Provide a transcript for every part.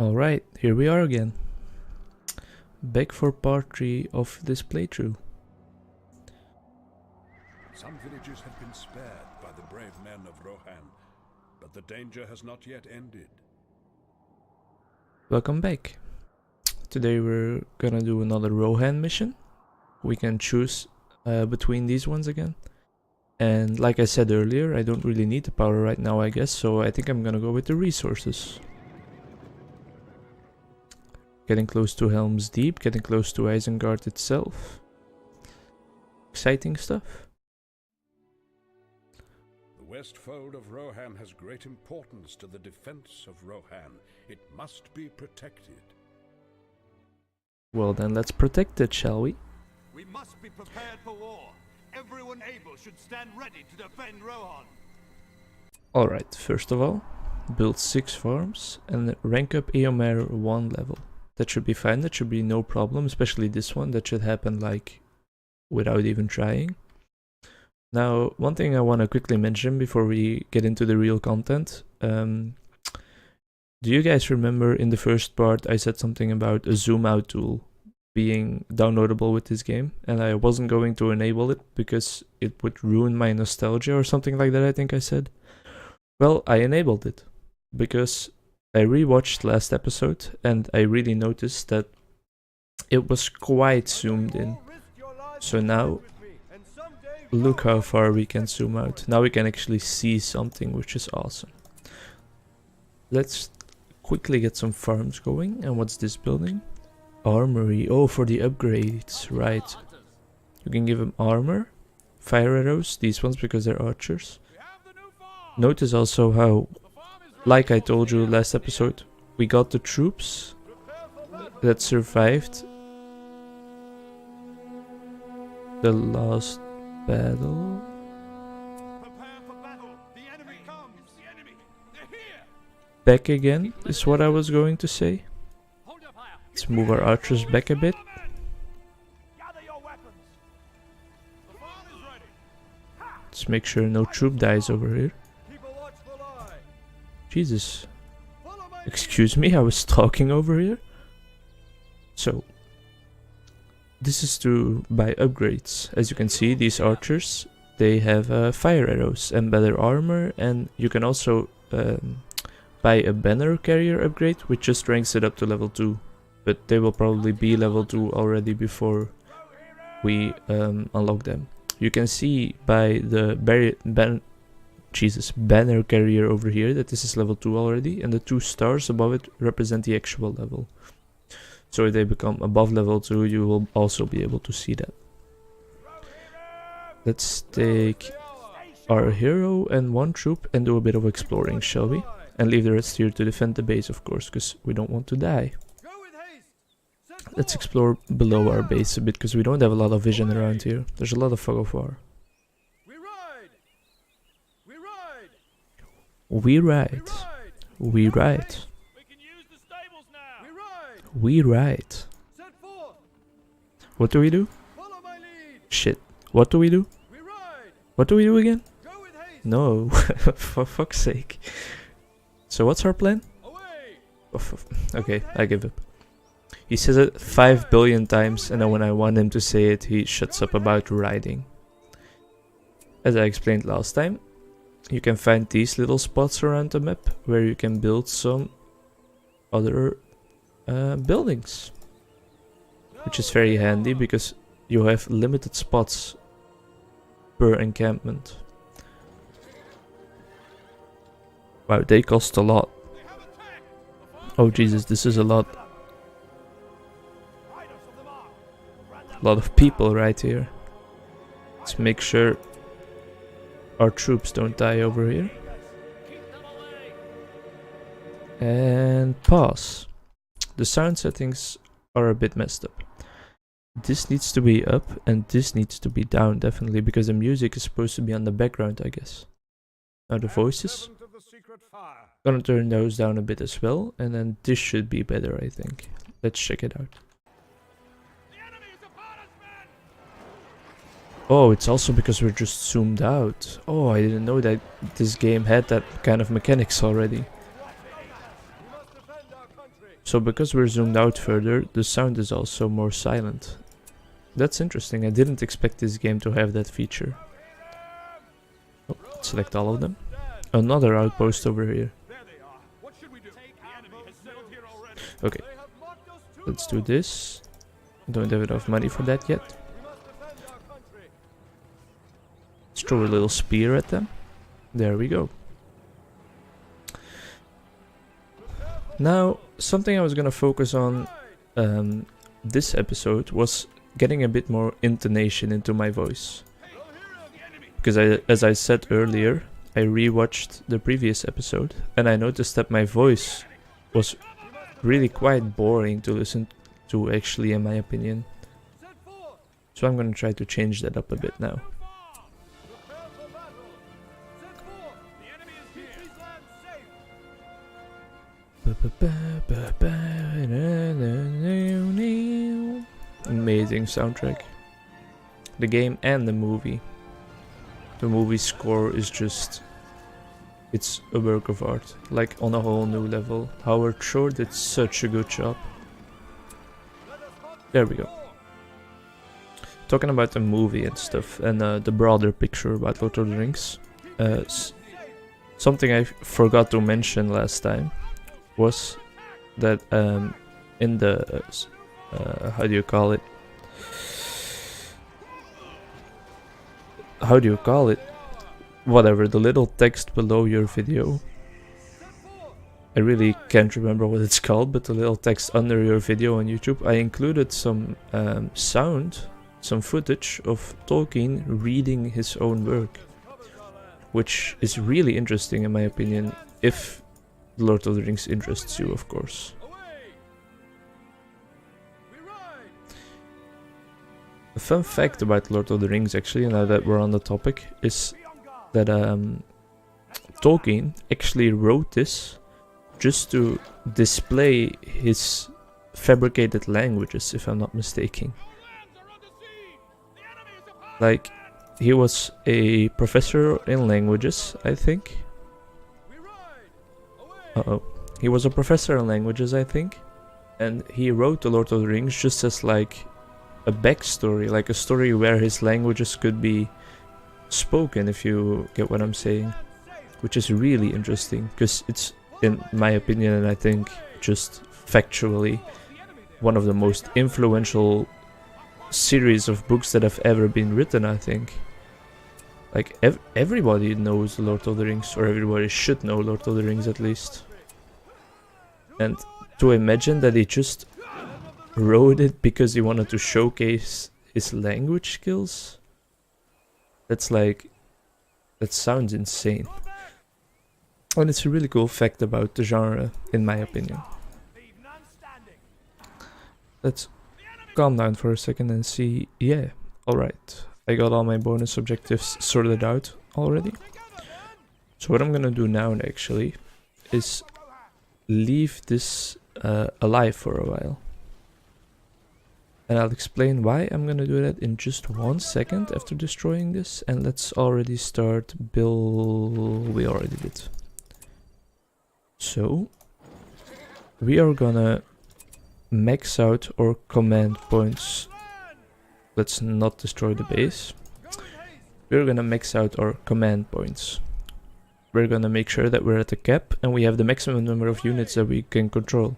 Alright, here we are again. Back for part 3 of this playthrough. Some villages have been spared by the brave men of Rohan, but the danger has not yet ended. Welcome back. Today we're gonna do another Rohan mission. We can choose between these ones again. And like I said earlier, I don't really need the power right now, I guess, so I think I'm gonna go with the resources. Getting close to Helm's Deep, getting close to Isengard itself. Exciting stuff. The west fold of Rohan has great importance to the defense of Rohan. It must be protected. Well then, let's protect it, shall we? We must be prepared for war. Everyone able should stand ready to defend Rohan. Alright, first of all, build 6 farms and rank up Eomer 1 level. That should be fine, that should be no problem, especially this one. That should happen like without even trying. Now, one thing I want to quickly mention before we get into the real content. Do you guys remember in the first part I said something about a zoom out tool being downloadable with this game, and I wasn't going to enable it because it would ruin my nostalgia or something like that, I think I said? Well, I enabled it because I rewatched last episode and I really noticed that it was quite zoomed in. So now, look how far we can zoom out. Now we can actually see something, which is awesome. Let's quickly get some farms going. And what's this building? Armory. Oh, for the upgrades, right. You can give them armor, fire arrows, these ones because they're archers. Notice also how, like I told you last episode, we got the troops that survived the last battle. Back again is what I was going to say. Let's move our archers back a bit. Let's make sure no troop dies over here. Jesus. Excuse me, I was talking over here. So, this is to buy upgrades. As you can see, these archers, they have fire arrows and better armor, and you can also buy a banner carrier upgrade, which just ranks it up to level 2. But they will probably be level 2 already before we unlock them. You can see by the banner carrier over here that this is level 2 already, and the 2 stars above it represent the actual level. So if they become above level 2, you will also be able to see that. Let's take our hero and 1 troop and do a bit of exploring, shall we? And leave the rest here to defend the base, of course, because we don't want to die. Let's explore below our base a bit, because we don't have a lot of vision around here. There's a lot of fog of war. We ride. We ride. We ride. What do we do? Shit. What do we do? What do we do again? No, for fuck's sake. So what's our plan? Okay, I give up. He says it 5 billion times, and then when I want him to say it, he shuts up about riding. As I explained last time, you can find these little spots around the map where you can build some other buildings, which is very handy because you have limited spots per encampment. Wow, they cost a lot. Oh Jesus, this is a lot. A lot of people right here. Let's make sure our troops don't die over here. And pause. The sound settings are a bit messed up. This needs to be up and this needs to be down, definitely, because the music is supposed to be on the background, I guess. Now the voices. Gonna turn those down a bit as well, and then this should be better, I think. Let's check it out. Oh, it's also because we're just zoomed out. Oh, I didn't know that this game had that kind of mechanics already. So because we're zoomed out further, the sound is also more silent. That's interesting. I didn't expect this game to have that feature. Oh, select all of them. Another outpost over here. Okay, let's do this. Don't have enough money for that yet. Let's throw a little spear at them. There we go. Now, something I was gonna focus on this episode was getting a bit more intonation into my voice. Because as I said earlier, I rewatched the previous episode and I noticed that my voice was really quite boring to listen to, actually, in my opinion. So I'm gonna try to change that up a bit now. Amazing soundtrack. The game and the movie. The movie score is just... it's a work of art. Like on a whole new level. Howard Shore did such a good job. There we go. Talking about the movie and stuff, and the broader picture about Lord of the Rings. Something I forgot to mention last time was that in the how do you call it? Whatever, the little text below your video. I really can't remember what it's called, but the little text under your video on YouTube, I included some sound, some footage of Tolkien reading his own work, which is really interesting in my opinion, if Lord of the Rings interests you, of course. A fun fact about Lord of the Rings, actually, now that we're on the topic, is that Tolkien actually wrote this just to display his fabricated languages, if I'm not mistaken. Like, he was a professor in languages, I think. He was a professor in languages, I think. And he wrote The Lord of the Rings just as like a backstory, like a story where his languages could be spoken, if you get what I'm saying. Which is really interesting, because it's, in my opinion, and I think just factually, one of the most influential series of books that have ever been written, I think. Like, everybody knows Lord of the Rings, or everybody should know Lord of the Rings at least. And to imagine that he just wrote it because he wanted to showcase his language skills, that's like, that sounds insane. And it's a really cool fact about the genre, in my opinion. Let's calm down for a second and see. Yeah, alright. I got all my bonus objectives sorted out already. So what I'm gonna do now, actually, is leave this alive for a while. And I'll explain why I'm gonna do that in just 1 second after destroying this. And let's already start build... we already did. So, we are gonna max out our command points. Let's not destroy the base. We're gonna max out our command points. We're gonna make sure that we're at the cap and we have the maximum number of units that we can control.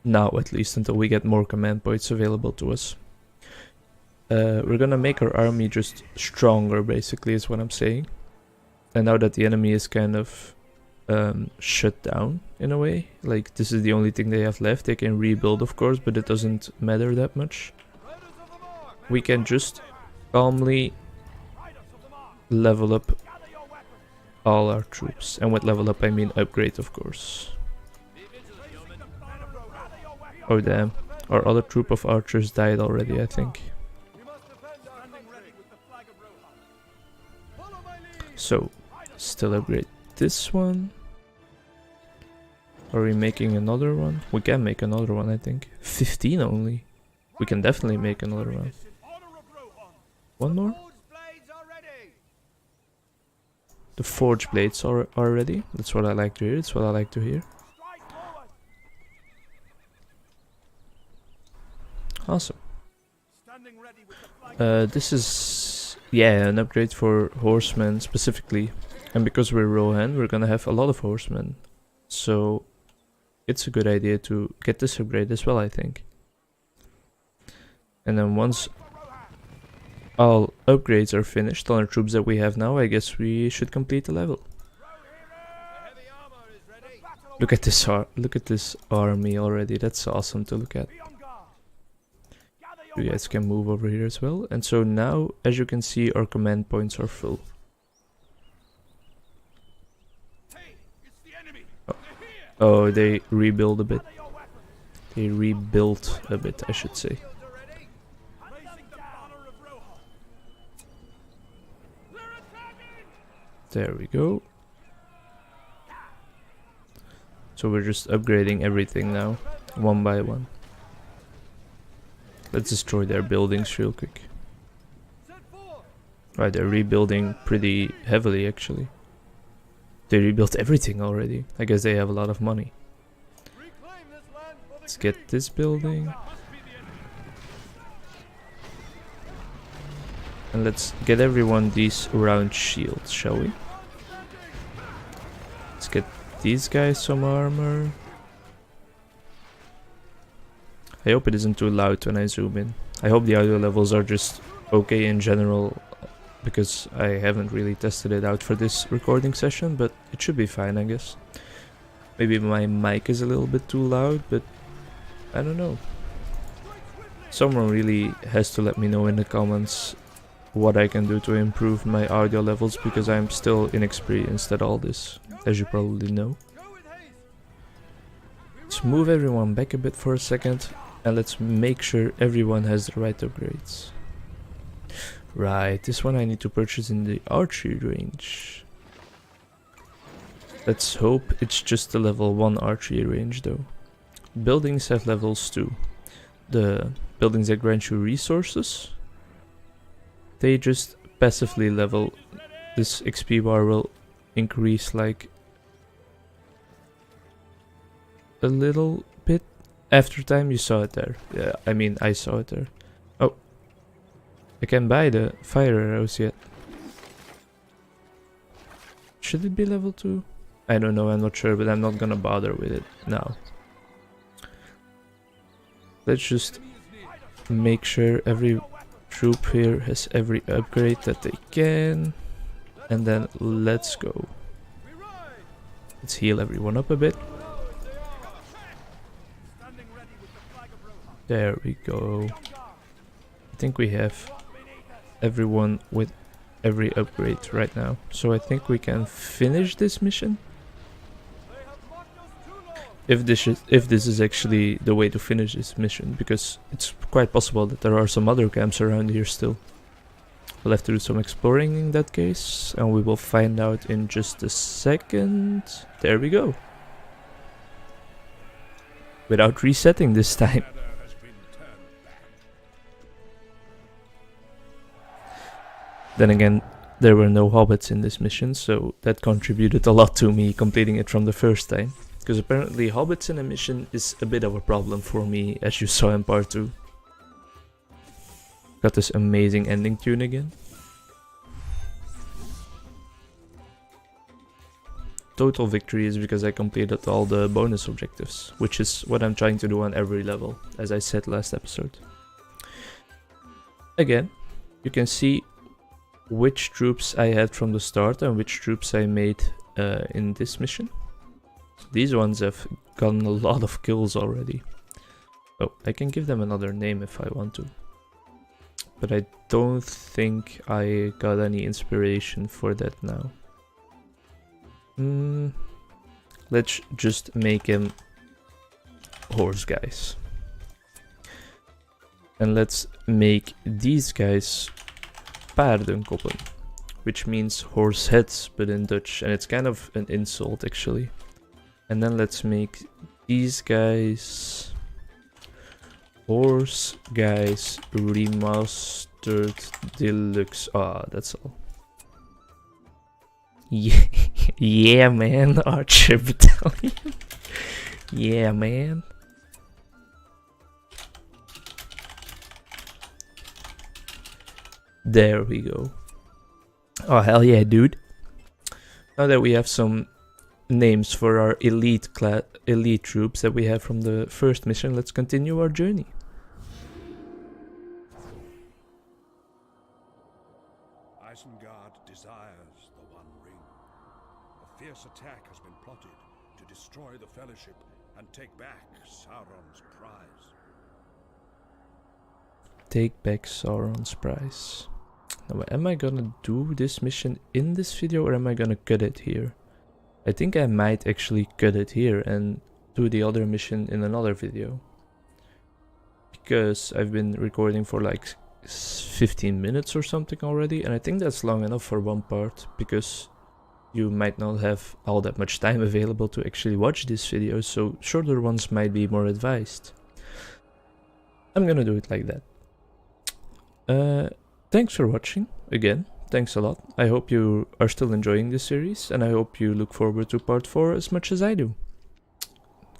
Now, at least, until we get more command points available to us. We're gonna make our army just stronger, basically, is what I'm saying. And now that the enemy is kind of shut down, in a way, like, this is the only thing they have left. They can rebuild, of course, but it doesn't matter that much. We can just calmly level up all our troops. And with level up, I mean upgrade, of course. Oh damn, our other troop of archers died already, I think. So, still upgrade this one. Are we making another one? We can make another one, I think. 15 only. We can definitely make another one. One more? The forge blades are ready. That's what I like to hear. That's what I like to hear. Awesome. Standing ready with the flag. This is, yeah, an upgrade for horsemen specifically. And because we're Rohan, we're gonna have a lot of horsemen. So it's a good idea to get this upgrade as well, I think. And then once all upgrades are finished on our troops that we have now, I guess we should complete the level. Look at this army already. That's awesome to look at. You guys can move over here as well. And so now, as you can see, our command points are full. Oh, they rebuild a bit. They rebuilt a bit, I should say. There we go. So we're just upgrading everything now, one by one. Let's destroy their buildings real quick. Right, they're rebuilding pretty heavily actually. They rebuilt everything already. I guess they have a lot of money. Let's get this building. And let's get everyone these round shields, shall we? Let's get these guys some armor. I hope it isn't too loud when I zoom in. I hope the audio levels are just okay in general, because I haven't really tested it out for this recording session, but it should be fine, I guess. Maybe my mic is a little bit too loud, but I don't know. Someone really has to let me know in the comments what I can do to improve my audio levels, because I'm still inexperienced at all this, as you probably know. Let's move everyone back a bit for a second, and let's make sure everyone has the right upgrades. Right, this one I need to purchase in the archery range. Let's hope it's just the level 1 archery range though. Buildings have levels too. The buildings that grant you resources, they just passively level. This XP bar will increase like a little bit after time. You saw it there. Yeah, I mean I saw it there. Oh, I can buy the fire arrows yet. Should it be level 2? I don't know, I'm not sure, but I'm not gonna bother with it now. Let's just make sure every troop here has every upgrade that they can. And then let's go. Let's heal everyone up a bit. There we go. I think we have everyone with every upgrade right now. So I think we can finish this mission. If this is actually the way to finish this mission, because it's quite possible that there are some other camps around here still. We'll have to do some exploring in that case, and we will find out in just a second. There we go. Without resetting this time. Then again, there were no hobbits in this mission, so that contributed a lot to me completing it from the first time. Because apparently hobbits in a mission is a bit of a problem for me, as you saw in part 2. Got this amazing ending tune again. Total victory is because I completed all the bonus objectives, which is what I'm trying to do on every level, as I said last episode. Again, you can see which troops I had from the start and which troops I made in this mission. These ones have gotten a lot of kills already. Oh, I can give them another name if I want to. But I don't think I got any inspiration for that now. Let's just make him horse guys. And let's make these guys paardenkoppen, which means horse heads, but in Dutch, and it's kind of an insult actually. And then let's make these guys horse guys remastered deluxe. Ah, that's all. Yeah, yeah, man, Archer Battalion. Yeah, man. There we go. Oh, hell yeah, dude. Now that we have some names for our elite troops that we have from the first mission, let's continue our journey. Isengard desires the One Ring. A fierce attack has been plotted to destroy the Fellowship and take back Sauron's prize. Take back Sauron's prize. Now, am I gonna do this mission in this video or am I gonna cut it here? I think I might actually cut it here and do the other mission in another video. Because I've been recording for like 15 minutes or something already, and I think that's long enough for one part, because you might not have all that much time available to actually watch this video, so shorter ones might be more advised. I'm gonna do it like that. Thanks for watching, again, thanks a lot. I hope you are still enjoying this series, and I hope you look forward to part 4 as much as I do.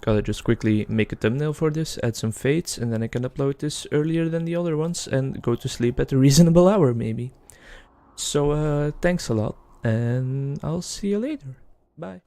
Gotta just quickly make a thumbnail for this, add some fades, and then I can upload this earlier than the other ones and go to sleep at a reasonable hour maybe. So thanks a lot, and I'll see you later. Bye.